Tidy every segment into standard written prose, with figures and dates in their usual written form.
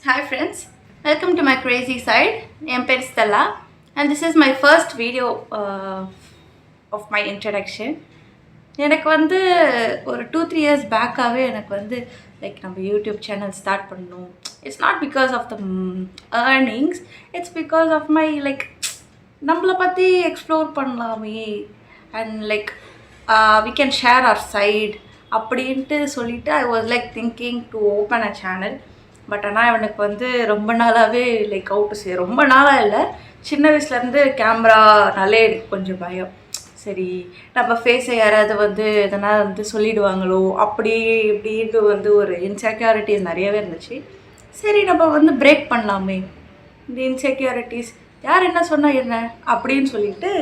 Hi friends, welcome to my crazy side. I'm Stella and this is my first video of my introduction. எனக்கு வந்து ஒரு 2-3 years பேக்காகவே எனக்கு வந்து like நம்ம YouTube channel start பண்ணணும். It's not because of the earnings, it's because of my like நம்மளை பற்றி explore பண்ணலாமே and like we can share our side அப்படின்ட்டு சொல்லிவிட்டு I was like thinking to open a channel. But ஆனால் எனக்கு வந்து ரொம்ப நாளாகவே லைக் அவுட் டு சே ரொம்ப நாளாக இல்லை, சின்ன வயசுலேருந்து கேமரானாலே எனக்கு கொஞ்சம் பயம். சரி நம்ம ஃபேஸை யாராவது வந்து எதனா வந்து சொல்லிடுவாங்களோ அப்படி இப்படின்ட்டு வந்து ஒரு இன்செக்யூரிட்டிஸ் நிறையவே இருந்துச்சு. சரி நம்ம வந்து பிரேக் பண்ணலாமே இந்த இன்செக்யூரிட்டிஸ், யார் என்ன சொன்னால் என்ன அப்படின்னு சொல்லிட்டு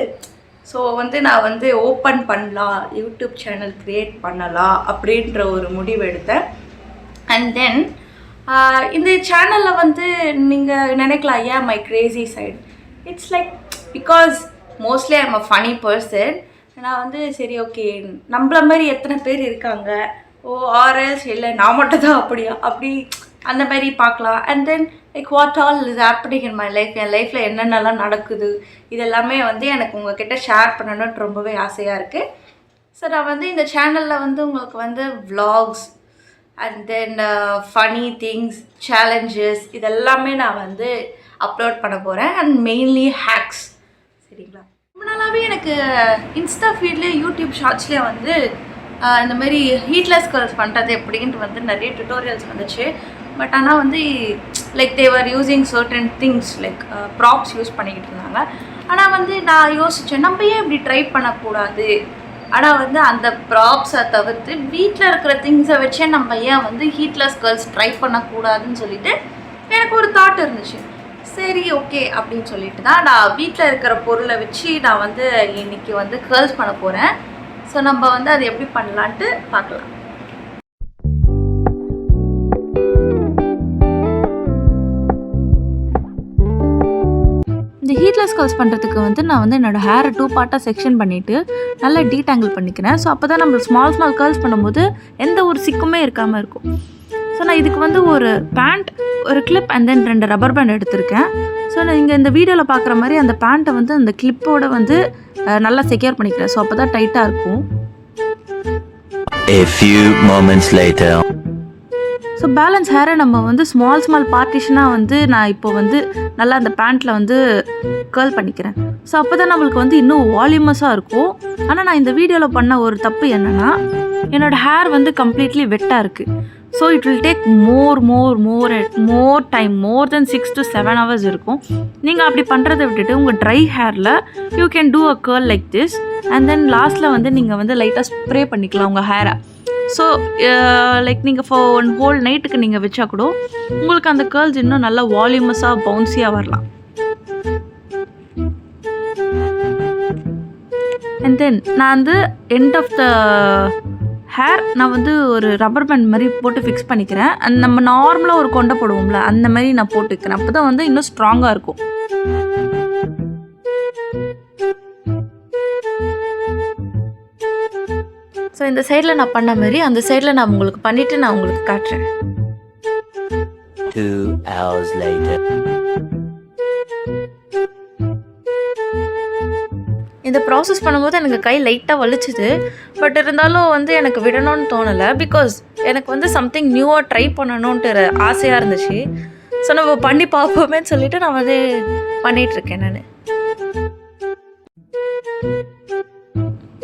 ஸோ வந்து நான் வந்து ஓப்பன் பண்ணலாம், யூடியூப் சேனல் க்ரியேட் பண்ணலாம் அப்படின்ற ஒரு முடிவு எடுத்தேன். அண்ட் தென் இந்த சேனலில் வந்து நீங்கள் நினைக்கலாம் ஏன் my crazy side, it's like because mostly I'm a funny person. நான் வந்து சரி ஓகே நம்மள மாதிரி எத்தனை பேர் இருக்காங்க, ஆர்எல்ஸ் இல்லை நான் மட்டும் தான் அப்படியா அப்படி அந்த மாதிரி பார்க்கலாம். And then like what all is happening in my life, என் லைஃப்பில் என்னென்னலாம் நடக்குது இதெல்லாமே வந்து எனக்கு உங்ககிட்ட ஷேர் பண்ணணும்னு ரொம்பவே ஆசையாக இருக்குது. ஸோ நான் வந்து இந்த சேனலில் வந்து உங்களுக்கு வந்து vlogs and then funny things, challenges இதெல்லாமே நான் வந்து அப்லோட் பண்ண போகிறேன். And mainly hacks. சரிங்களா, ரொம்ப நாளாகவே எனக்கு இன்ஸ்டா ஃபீட்லேயே யூடியூப் ஷார்ட்ஸ்லேயே வந்து இந்த மாதிரி ஹீட்லெஸ் கேர்ள்ஸ் பண்ணுறது எப்படின்ட்டு வந்து நிறைய டுட்டோரியல்ஸ் வந்துச்சு. பட் ஆனால் வந்து like they were using certain things like props use பண்ணிக்கிட்டு இருந்தாங்க. ஆனால் வந்து நான் யோசித்தேன் நம்ம ஏன் இப்படி ட்ரை பண்ணக்கூடாது, ஆனால் வந்து அந்த ப்ராப்ஸை தவிர்த்து வீட்டில் இருக்கிற திங்ஸை வச்சே நம்ம ஏன் வந்து ஹீட்லெஸ் கேர்ள்ஸ் ட்ரை பண்ணக்கூடாதுன்னு சொல்லிட்டு எனக்கு ஒரு தாட் இருந்துச்சு. சரி ஓகே அப்படின்னு சொல்லிட்டு தான் நான் வீட்டில் இருக்கிற பொருளை வச்சு நான் வந்து இன்றைக்கி வந்து கேர்ள்ஸ் பண்ண போகிறேன். ஸோ நம்ம வந்து அதை எப்படி பண்ணலான்ட்டு பார்க்கலாம். இந்த ஹீட்லெஸ் கேர்ள்ஸ் பண்ணுறதுக்கு வந்து நான் வந்து என்னோடய ஹேரை 2 பார்ட்டாக செக்ஷன் பண்ணிவிட்டு நல்லா டீடாங்கிள் பண்ணிக்கிறேன். ஸோ அப்போ தான் நம்ம ஸ்மால் கேர்ள்ஸ் பண்ணும்போது எந்த ஒரு சிக்குமே இருக்காமல் இருக்கும். ஸோ நான் இதுக்கு வந்து ஒரு பேண்ட், ஒரு clip and then 2 rubber band எடுத்திருக்கேன். ஸோ நான் இங்கே இந்த வீடியோவில் பார்க்குற மாதிரி அந்த பேண்ட்டை வந்து அந்த கிளிப்போடு வந்து நல்லா செக்யூர் பண்ணிக்கிறேன். ஸோ அப்போ தான் டைட்டாக இருக்கும். A few moments later. So balance ஹேரை நம்ம வந்து ஸ்மால் பார்ட்டிஷனாக வந்து நான் இப்போ வந்து நல்லா அந்த பேண்ட்டில் வந்து கேர்ள் பண்ணிக்கிறேன். ஸோ அப்போ தான் நம்மளுக்கு வந்து இன்னும் வால்யூமஸாக இருக்கும். ஆனால் நான் இந்த வீடியோவில் பண்ண ஒரு தப்பு என்னென்னா என்னோடய ஹேர் வந்து கம்ப்ளீட்லி வெட்டாக இருக்குது. So it will take more time, more then 6 to 7 hours இருக்கும். நீங்கள் அப்படி பண்ணுறதை விட்டுட்டு உங்கள் ட்ரை ஹேரில் you can do a girl like this and then லாஸ்ட்டில் வந்து நீங்கள் வந்து லைட்டாக ஸ்ப்ரே பண்ணிக்கலாம் உங்கள் ஹேரை. ஸோ லைக் நீங்கள் ஃபார் 1 whole நைட்டுக்கு நீங்கள் வச்சா கூட உங்களுக்கு அந்த கேர்ள்ஸ் இன்னும் நல்லா வால்யூமஸாக பவுன்ஸியாக வரலாம். அண்ட் தென் நான் வந்து எண்ட் ஆஃப் த ஹேர் நான் வந்து ஒரு ரப்பர் பேண்ட் மாதிரி போட்டு ஃபிக்ஸ் பண்ணிக்கிறேன். அண்ட் நம்ம நார்மலாக ஒரு கொண்டை போடுவோம்ல அந்த மாதிரி நான் போட்டுக்கிறேன். அப்போ தான் வந்து இன்னும் ஸ்ட்ராங்காக இருக்கும். ஸோ இந்த சைடில் நான் பண்ண மாதிரி அந்த சைடில் நான் உங்களுக்கு பண்ணிவிட்டு நான் உங்களுக்கு காட்டுறேன். 2 hours later. இந்த ப்ராசஸ் பண்ணும்போது எனக்கு கை லைட்டாக வலிச்சுது. பட் இருந்தாலும் வந்து எனக்கு விடணும்னு தோணலை. பிகாஸ் எனக்கு வந்து சம்திங் நியூவாக ட்ரை பண்ணணுன்ட்டு ஆசையாக இருந்துச்சு. ஸோ நம்ம பண்ணி பார்ப்போமேன்னு சொல்லிவிட்டு நான் வந்து பண்ணிகிட்ருக்கேன்.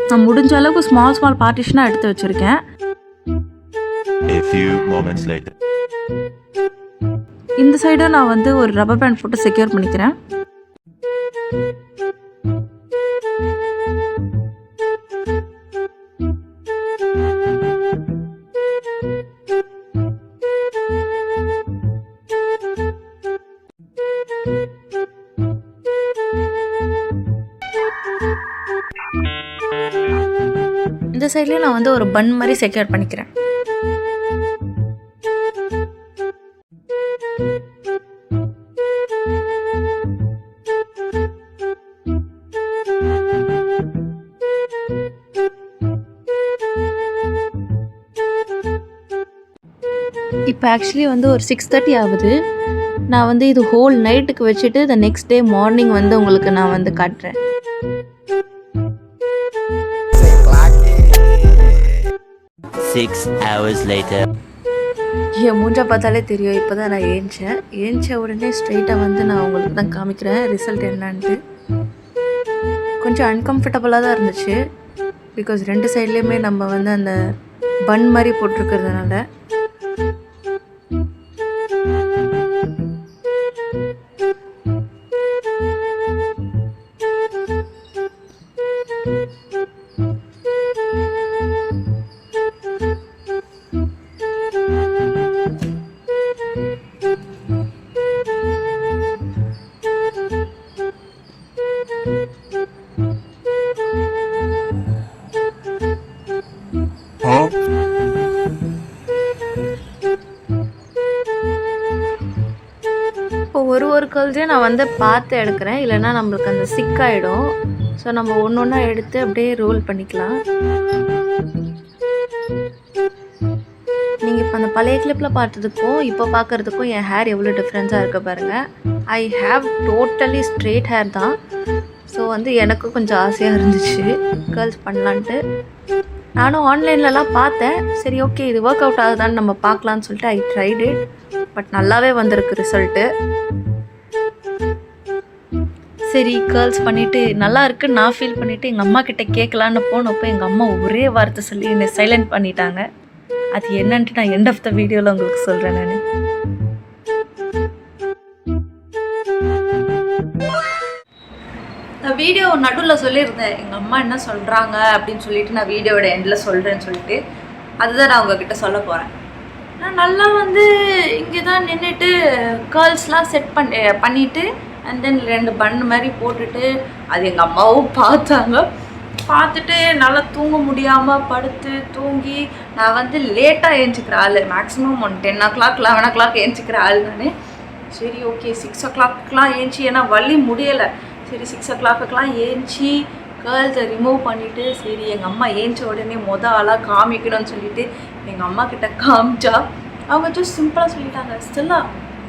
நான் முடிஞ்ச அளவுக்கு ஸ்மால் பார்ட்டிஷனாக எடுத்து வச்சுருக்கேன். A few moments later. இந்த சைடும் நான் வந்து ஒரு ரப்பர் பேண்ட் போட்டு செக்யூர் பண்ணிக்கிறேன். இந்த சைட்லேயும் நான் வந்து ஒரு பன் மாதிரி செக்யூர் பண்ணிக்கிறேன். இப்போ இப்போ ஆக்சுவலி வந்து ஒரு 6:30 ஆகுது. நான் வந்து இது ஹோல் நைட்டுக்கு வச்சுட்டு த நெக்ஸ்ட் டே மார்னிங் வந்து உங்களுக்கு நான் வந்து காட்டுறேன். 6 hours later. என் மூஞ்சா பார்த்தாலே தெரியும். இப்போ தான் நான் ஏஞ்ச உடனே ஸ்ட்ரெயிட்டாக வந்து நான் உங்களுக்கு தான் காமிக்கிறேன் ரிசல்ட் என்னான்ட்டு. கொஞ்சம் அன்கம்ஃபர்டபுளாக தான் இருந்துச்சு. பிகாஸ் 2 சைட்லேயுமே நம்ம வந்து அந்த பன் மாதிரி போட்டிருக்கிறதுனால. இப்போ ஒரு கேர்ள்ஸையும் நான் வந்து பார்த்து எடுக்கிறேன், இல்லைன்னா நம்மளுக்கு அந்த சிக்காயிடும். ஸோ நம்ம ஒன்று ஒன்றா எடுத்து அப்படியே ரோல் பண்ணிக்கலாம். நீங்கள் இப்போ அந்த பழைய கிளிப்பில் பார்த்ததுக்கும் இப்போ பார்க்குறதுக்கும் என் ஹேர் எவ்வளோ டிஃப்ரென்ஸாக இருக்க பாருங்கள். I have totally straight hair தான். ஸோ வந்து எனக்கும் கொஞ்சம் ஆசையாக இருந்துச்சு கேர்ள்ஸ் பண்ணலான்ட்டு. நானும் ஆன்லைன்லலாம் பார்த்தேன். சரி ஓகே இது ஒர்க் அவுட் ஆகுதான்னு நம்ம பார்க்கலான்னு சொல்லிட்டு ஐ ட்ரைட் இட். பட் நல்லாவே வந்திருக்கு ரிசல்ட்டு. சரி கேர்ள்ஸ் பண்ணிவிட்டு நல்லா இருக்குன்னு நான் ஃபீல் பண்ணிவிட்டு எங்கள் அம்மா கிட்டே கேட்கலான்னு போனப்போ எங்கள் அம்மா ஒரே வார்த்தை சொல்லி என்னை சைலண்ட் பண்ணிட்டாங்க. அது என்னன்ட்டு நான் எண்ட் ஆஃப் த வீடியோவில் உங்களுக்கு சொல்கிறேன். நான் வீடியோ நடுவில் சொல்லியிருந்தேன் எங்கள் அம்மா என்ன சொல்கிறாங்க அப்படின்னு சொல்லிட்டு நான் வீடியோட எண்டில் சொல்கிறேன்னு சொல்லிட்டு. அதுதான் நான் உங்ககிட்ட சொல்ல போகிறேன். நான் நல்லா வந்து இங்கே தான் நின்றுட்டு கேர்ள்ஸ்லாம் செட் பண்ணிவிட்டு அண்ட் தென் 2 பன் மாதிரி போட்டுட்டு அது எங்கள் அம்மாவும் பார்த்துட்டு நல்லா தூங்க முடியாமல் படுத்து தூங்கி நான் வந்து லேட்டாக ஏஞ்சிக்கிற ஆள். மேக்ஸிமம் 10 o'clock 11 o'clock ஏஞ்சிக்கிற ஆள் நான். சரி ஓகே 6 o'clockலாம் ஏஞ்சி ஏன்னா வலி முடியலை. சரி 6 o'clockலாம் ஏஞ்சி கேர்ள்ஸை ரிமூவ் பண்ணிவிட்டு சரி எங்கள் அம்மா ஏஞ்ச உடனே ஆளாக காமிக்கணும்னு சொல்லிட்டு எங்கள் அம்மா கிட்ட காமிச்சா அவங்க ஜஸ்ட் சிம்பிளாக சொல்லிட்டாங்க, ஸ்டெல்லா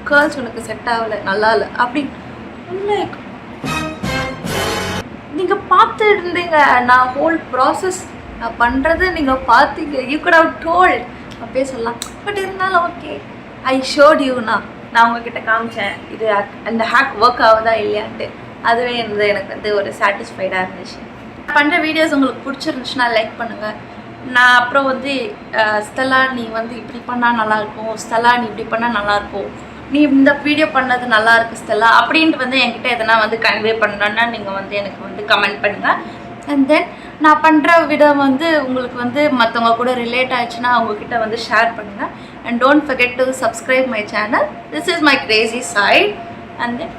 கேர்ள்ஸ் உனக்கு செட் ஆகலை, நல்லா இல்லை அப்படின்னு. லைக் நீங்கள் பார்த்து இருந்தீங்க, நான் ஹோல் ப்ராசஸ் நான் பண்ணுறது நீங்கள் பார்த்தீங்க. யூ குட் ஹவ் டோல்ட் அப்படியே சொல்லலாம். பட் இருந்தாலும் ஓகே ஐ ஷோட் யூண்ணா. நான் உங்ககிட்ட காமிச்சேன் இது அந்த ஹேக் ஒர்க் ஆகுதா இல்லையான்ட்டு. அதுவே எனக்கு வந்து ஒரு சாட்டிஸ்ஃபைடாக இருந்துச்சு. பண்ணுற வீடியோஸ் உங்களுக்கு பிடிச்சிருந்துச்சுன்னா லைக் பண்ணுங்கள். நான் அப்புறம் வந்து ஸ்டெல்லா நீ வந்து இப்படி பண்ணால் நல்லாயிருக்கும், ஸ்டெல்லா நீ இப்படி பண்ணால் நல்லாயிருக்கும், நீ இந்த வீடியோ பண்ணது நல்லாயிருக்கு ஸ்டெல்லா அப்படின்ட்டு வந்து என்கிட்ட எதனா வந்து கன்வே பண்ணணுன்னா நீங்கள் வந்து எனக்கு வந்து கமெண்ட் பண்ணுங்கள். அண்ட் தென் நான் பண்ணுற விடம் வந்து உங்களுக்கு வந்து மற்றவங்க கூட ரிலேட் ஆகிடுச்சுன்னா அவங்கக்கிட்ட வந்து ஷேர் பண்ணுங்கள். And don't forget to subscribe my channel. This is my crazy side. And then